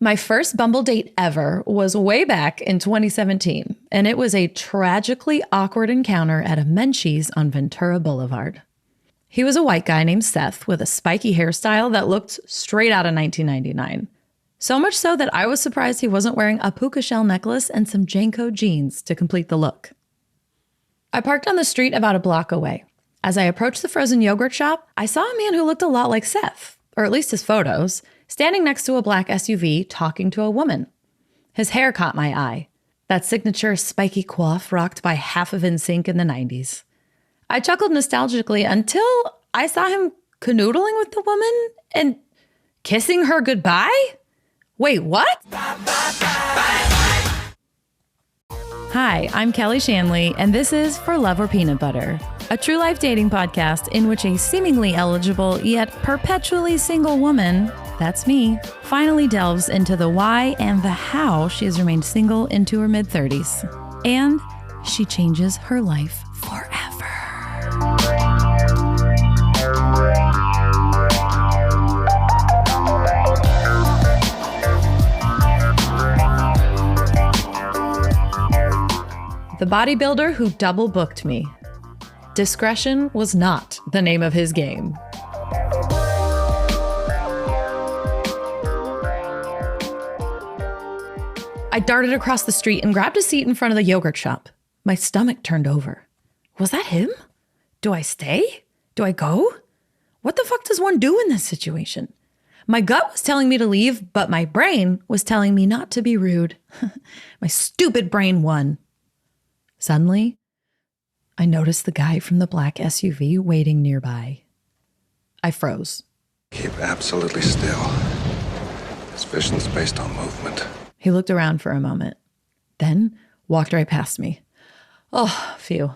My first Bumble date ever was way back in 2017, and it was a tragically awkward encounter at a Menchie's on Ventura Boulevard. He was a white guy named Seth with a spiky hairstyle that looked straight out of 1999. So much so that I was surprised he wasn't wearing a puka shell necklace and some Janko jeans to complete the look. I parked on the street about a block away. As I approached the frozen yogurt shop, I saw a man who looked a lot like Seth, or at least his photos, standing next to a black SUV talking to a woman. His hair caught my eye, that signature spiky coif rocked by half of NSYNC in the 90s. I chuckled nostalgically until I saw him canoodling with the woman and kissing her goodbye? Wait, what? Hi, I'm Kelly Shanley, and this is For Love or Peanut Butter, a true life dating podcast in which a seemingly eligible yet perpetually single woman, that's me, finally delves into the why and the how she has remained single into her mid-30s. And she changes her life forever. The bodybuilder who double booked me. Discretion was not the name of his game. I darted across the street and grabbed a seat in front of the yogurt shop. My stomach turned over. Was that him? Do I stay? Do I go? What the fuck does one do in this situation? My gut was telling me to leave, but my brain was telling me not to be rude. My stupid brain won. Suddenly, I noticed the guy from the black SUV waiting nearby. I froze. Keep absolutely still. This vision's based on movement. He looked around for a moment, then walked right past me. Oh, phew.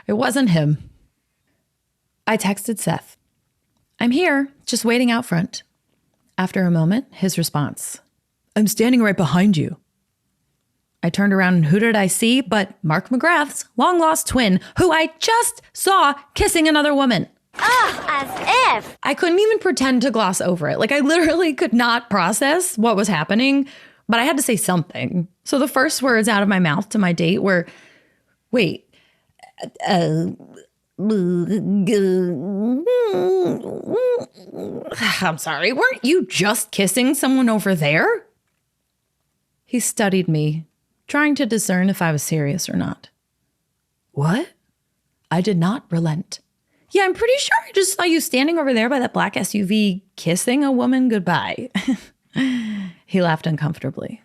It wasn't him. I texted Seth. I'm here, just waiting out front. After a moment, his response. I'm standing right behind you. I turned around and who did I see but Mark McGrath's long-lost twin, who I just saw kissing another woman. As if. I couldn't even pretend to gloss over it. Like, I literally could not process what was happening, but I had to say something. So the first words out of my mouth to my date were, wait, I'm sorry, weren't you just kissing someone over there? He studied me, trying to discern if I was serious or not. What? I did not relent. Yeah, I'm pretty sure I just saw you standing over there by that black SUV kissing a woman goodbye. He laughed uncomfortably.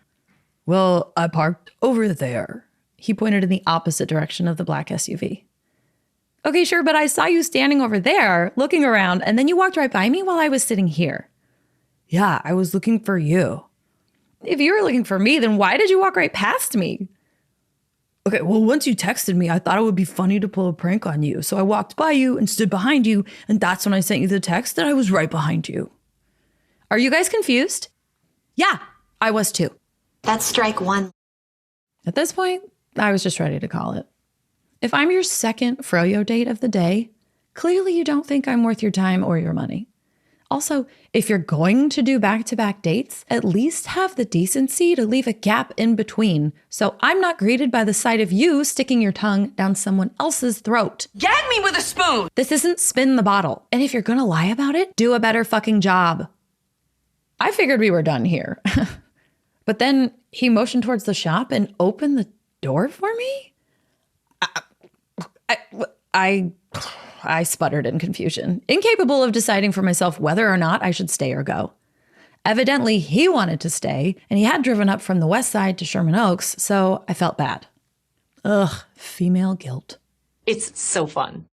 Well, I parked over there. He pointed in the opposite direction of the black SUV. Okay, sure, but I saw you standing over there, looking around, and then you walked right by me while I was sitting here. Yeah, I was looking for you. If you were looking for me, then why did you walk right past me? Okay, well, once you texted me, I thought it would be funny to pull a prank on you. So I walked by you and stood behind you, and that's when I sent you the text that I was right behind you. Are you guys confused? Yeah, I was too. That's strike one. At this point, I was just ready to call it. If I'm your second fro-yo date of the day, clearly you don't think I'm worth your time or your money. Also, if you're going to do back-to-back dates, at least have the decency to leave a gap in between, so I'm not greeted by the sight of you sticking your tongue down someone else's throat. Gag me with a spoon! This isn't spin the bottle, and if you're gonna lie about it, do a better fucking job. I figured we were done here. But then he motioned towards the shop and opened the door for me? I sputtered in confusion, incapable of deciding for myself whether or not I should stay or go. Evidently, he wanted to stay, and he had driven up from the west side to Sherman Oaks, so I felt bad. Ugh, female guilt. It's so fun.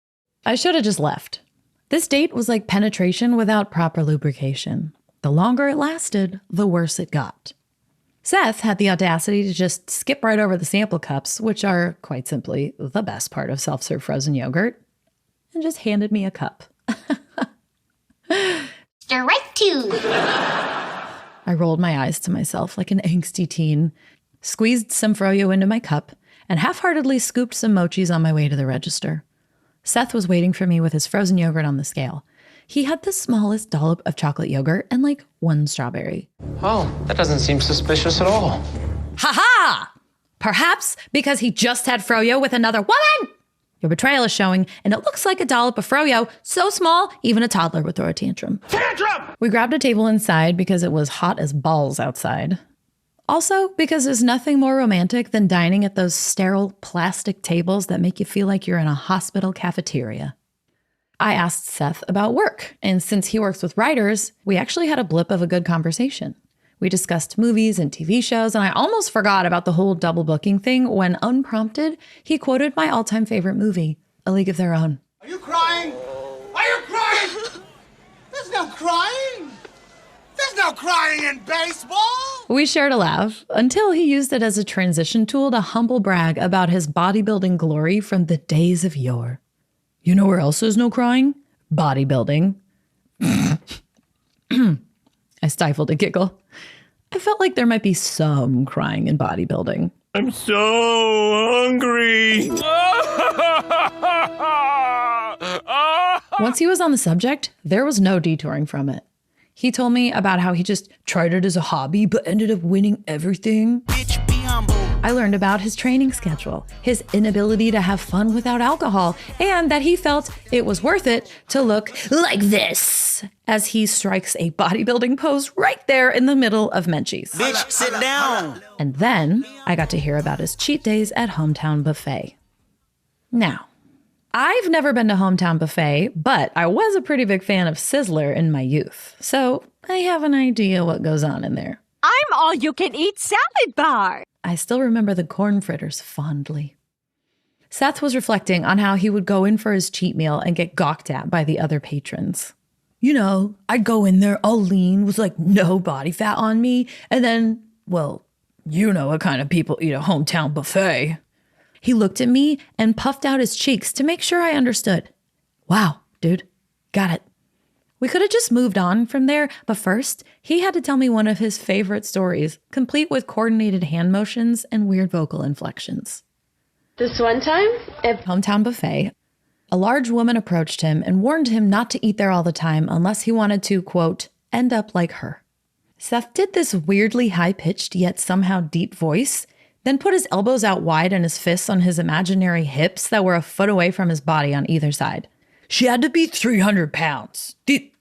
I should have just left. This date was like penetration without proper lubrication. The longer it lasted, the worse it got. Seth had the audacity to just skip right over the sample cups, which are, quite simply, the best part of self-serve frozen yogurt, and just handed me a cup. Strike two. I rolled my eyes to myself like an angsty teen, squeezed some fro-yo into my cup, and half-heartedly scooped some mochis on my way to the register. Seth was waiting for me with his frozen yogurt on the scale. He had the smallest dollop of chocolate yogurt and like one strawberry. Oh, that doesn't seem suspicious at all. Ha-ha! Perhaps because he just had fro-yo with another woman. Your betrayal is showing, and it looks like a dollop of fro-yo, so small, even a toddler would throw a tantrum. Tantrum! We grabbed a table inside because it was hot as balls outside. Also, because there's nothing more romantic than dining at those sterile plastic tables that make you feel like you're in a hospital cafeteria. I asked Seth about work, and since he works with writers, we actually had a blip of a good conversation. We discussed movies and TV shows, and I almost forgot about the whole double booking thing when, unprompted, he quoted my all-time favorite movie, A League of Their Own. Are you crying? Are you crying? There's no crying. There's no crying in baseball. We shared a laugh until he used it as a transition tool to humble brag about his bodybuilding glory from the days of yore. You know where else there's no crying? Bodybuilding. I stifled a giggle. I felt like there might be some crying in bodybuilding. I'm so hungry. Once he was on the subject, there was no detouring from it. He told me about how he just tried it as a hobby, but ended up winning everything. Bitch, be humble. I learned about his training schedule, his inability to have fun without alcohol, and that he felt it was worth it to look like this as he strikes a bodybuilding pose right there in the middle of Menchie's. Bitch, sit down. And then I got to hear about his cheat days at Hometown Buffet. Now, I've never been to Hometown Buffet, but I was a pretty big fan of Sizzler in my youth, so I have an idea what goes on in there. I'm all-you-can-eat salad bar. I still remember the corn fritters fondly. Seth was reflecting on how he would go in for his cheat meal and get gawked at by the other patrons. You know, I'd go in there all lean with like no body fat on me, and then, well, you know what kind of people eat a Hometown Buffet. He looked at me and puffed out his cheeks to make sure I understood. Wow, dude, got it. We could have just moved on from there, but first, he had to tell me one of his favorite stories, complete with coordinated hand motions and weird vocal inflections. This one time, At Hometown Buffet, a large woman approached him and warned him not to eat there all the time unless he wanted to, quote, end up like her. Seth did this weirdly high-pitched yet somehow deep voice, then put his elbows out wide and his fists on his imaginary hips that were a foot away from his body on either side. She had to be 300 pounds.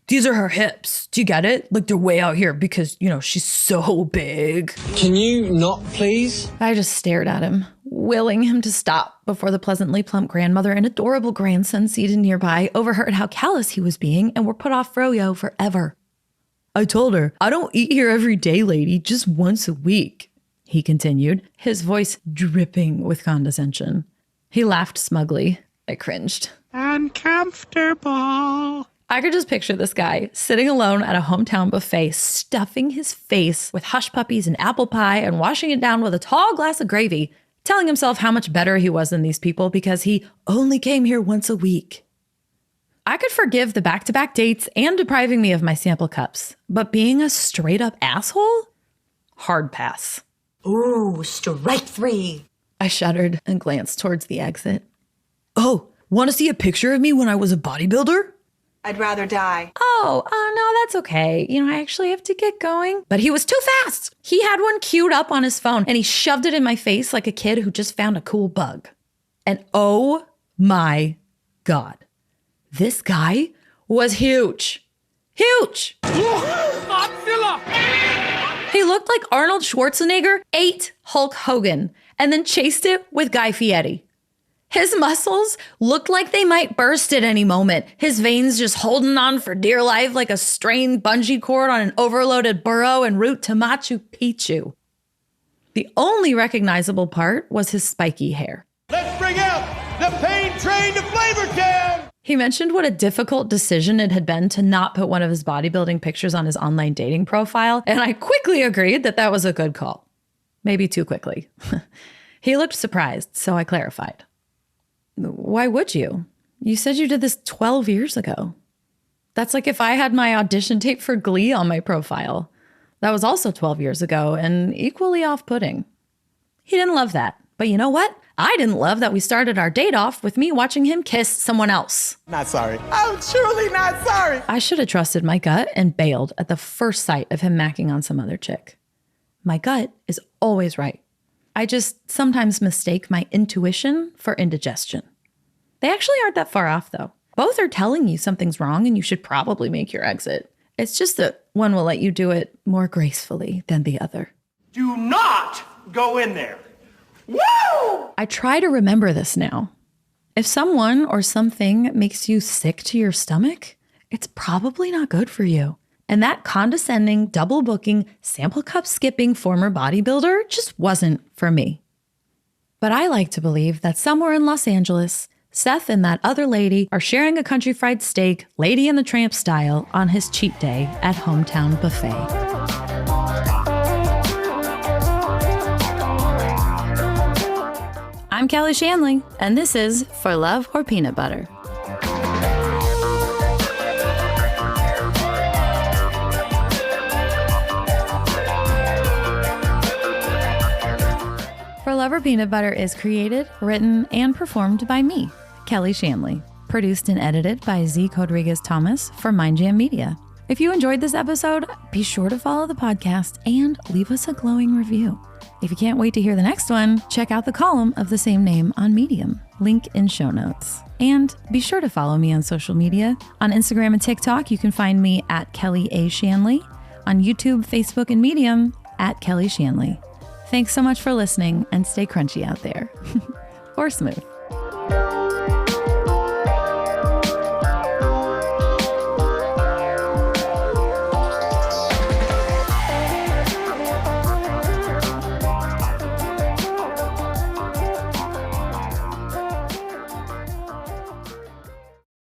These are her hips. Do you get it? Like they're way out here because, you know, she's so big. Can you not, please? I just stared at him, willing him to stop before the pleasantly plump grandmother and adorable grandson seated nearby overheard how callous he was being and were put off fro-yo forever. I told her, I don't eat here every day, lady, just once a week, he continued, his voice dripping with condescension. He laughed smugly. I cringed. Uncomfortable. I could just picture this guy sitting alone at a Hometown Buffet, stuffing his face with hush puppies and apple pie and washing it down with a tall glass of gravy, telling himself how much better he was than these people because he only came here once a week. I could forgive the back-to-back dates and depriving me of my sample cups, but being a straight-up asshole? Hard pass. Ooh, strike three. I shuddered and glanced towards the exit. Oh, want to see a picture of me when I was a bodybuilder? I'd rather die. Oh, no, that's okay. You know, I actually have to get going. But he was too fast. He had one queued up on his phone and he shoved it in my face like a kid who just found a cool bug. And oh my God, this guy was huge. Huge. He looked like Arnold Schwarzenegger ate Hulk Hogan and then chased it with Guy Fieri. His muscles looked like they might burst at any moment, his veins just holding on for dear life like a strained bungee cord on an overloaded burro en route to Machu Picchu. The only recognizable part was his spiky hair. Let's bring out the pain train to Flavortown. He mentioned what a difficult decision it had been to not put one of his bodybuilding pictures on his online dating profile, and I quickly agreed that that was a good call. Maybe too quickly. He looked surprised, so I clarified. Why would you? You said you did this 12 years ago. That's like if I had my audition tape for Glee on my profile. That was also 12 years ago and equally off-putting. He didn't love that, but you know what? I didn't love that we started our date off with me watching him kiss someone else. Not sorry. I'm truly not sorry. I should have trusted my gut and bailed at the first sight of him macking on some other chick. My gut is always right. I just sometimes mistake my intuition for indigestion. They actually aren't that far off, though. Both are telling you something's wrong and you should probably make your exit. It's just that one will let you do it more gracefully than the other. Do not go in there. Woo! I try to remember this now. If someone or something makes you sick to your stomach, it's probably not good for you. And that condescending, double booking, sample cup skipping former bodybuilder just wasn't for me. But I like to believe that somewhere in Los Angeles, Seth and that other lady are sharing a country fried steak, Lady and the Tramp style, on his cheat day at Hometown Buffet. I'm Kelly Shanley, and this is For Love or Peanut Butter. For Love or Peanut Butter is created, written, and performed by me, Kelly Shanley. Produced and edited by Z. Rodriguez-Thomas for Mindjam Media. If you enjoyed this episode, be sure to follow the podcast and leave us a glowing review. If you can't wait to hear the next one, check out the column of the same name on Medium. Link in show notes. And be sure to follow me on social media. On Instagram and TikTok, you can find me at Kelly A. Shanley. On YouTube, Facebook, and Medium, at Kelly Shanley. Thanks so much for listening, and stay crunchy out there. Or smooth.